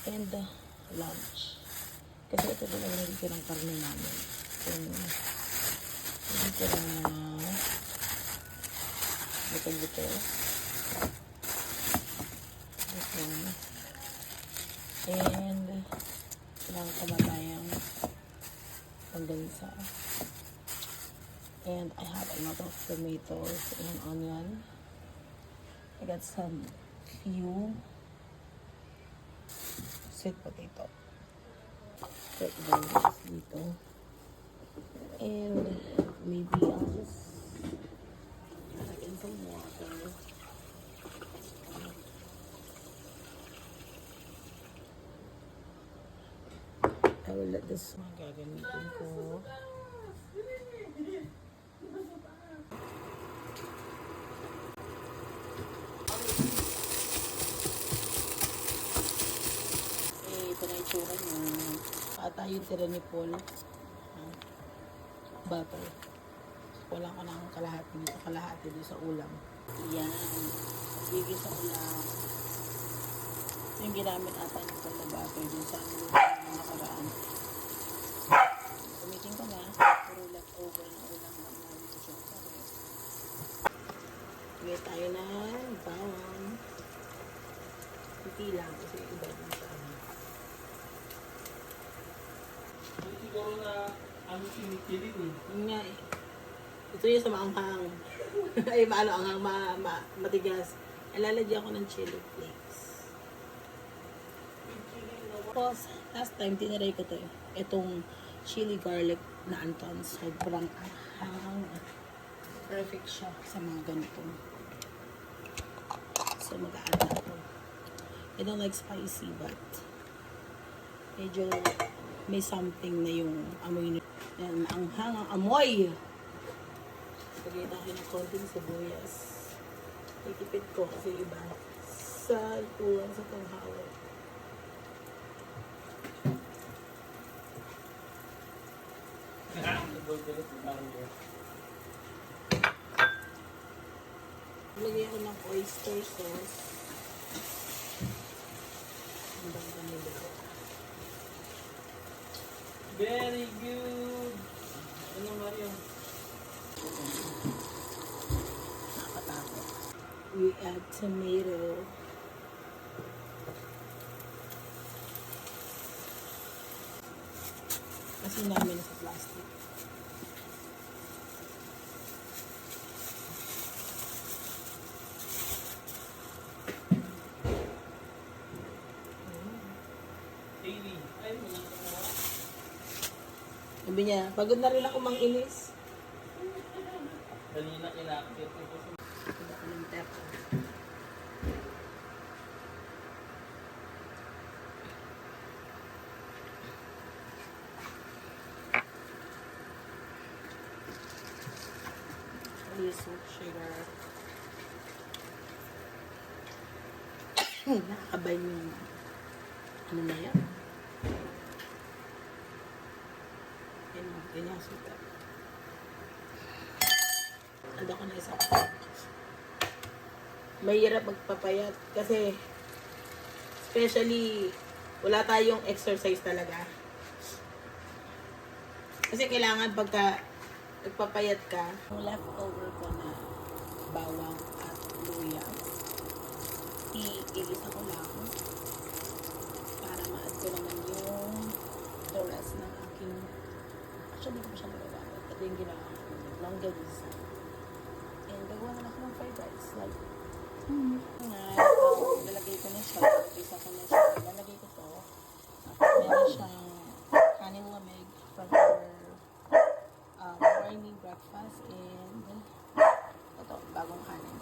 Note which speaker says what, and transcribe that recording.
Speaker 1: and lunch. Kasi ito din ang nagigirang karne namin. Kung nagigirang mga buto-buto. This one. And ilang kamatayang pandansa. And I have a lot of tomatoes and onion. I got some few sweet potato. Put those dito. And maybe I'll just add in some water. I will let this one gagamitin ko. Ito na itsura niya. Ata yung tira ni Paul. Butter. Wala ko ng kalahati dito. Kalahati dito sa ulam. Yan. Bigay sa ulam. Yung ginamit ata ni Paul na butter dun sa nakaraan. Tumitin ko na. Puro leftover na ulam lang namin sa chocolate. Bigay tayo ng bawang. Hindi lang kasi iba din sa ano.
Speaker 2: Siguro na ang sinikilin eh.
Speaker 1: Yun nga eh. Ito yung sa maanghang. Ay, anghang, matigas. Ilalagyan ko ng chili flakes. Tapos, last time, tinaray ko to eh. Itong chili garlic na Anton. Sobrang anghang. Perfect siya sa mga ganito. So, mag-add na ako. I don't like spicy, but medyo may something na yung amoy nito. Yan, ang hangang amoy. Lagay natin ng konting sibuyas. Itipid ko kasi iba sa kulang sa panghawa. Lagay ko ng oyster sauce. Ang bangga nila.
Speaker 2: Very good! Ano Mario?
Speaker 1: Nakatakot. We add tomato. Kasi namin sa plastic.
Speaker 2: Daily. Ay, wala na naman.
Speaker 1: Sabi niya, pagod na rin ako mang-inis.
Speaker 2: Kanina kinakit ko po sa...
Speaker 1: Pagod ako ng pepper. Salt, sugar. Nakakabay mo yung ano na yan. Ganyan sugar. Ando ko na isang mahirap magpapayat kasi especially wala tayong exercise talaga. Kasi kailangan pagka nagpapayat ka, yung leftover ko na bawang at luya, iigisa ko lang para ma-add ko naman yung the rest ng aking, actually hindi ko siya nagagamit, ito yung ginawa ko, longganisa. And gagawa na ako ng fried rice, like, lalagay ko na siya, igisa ko na siya, lalagay ko to, meron siyang kaning lamig from our morning breakfast and ito, bagong kanin.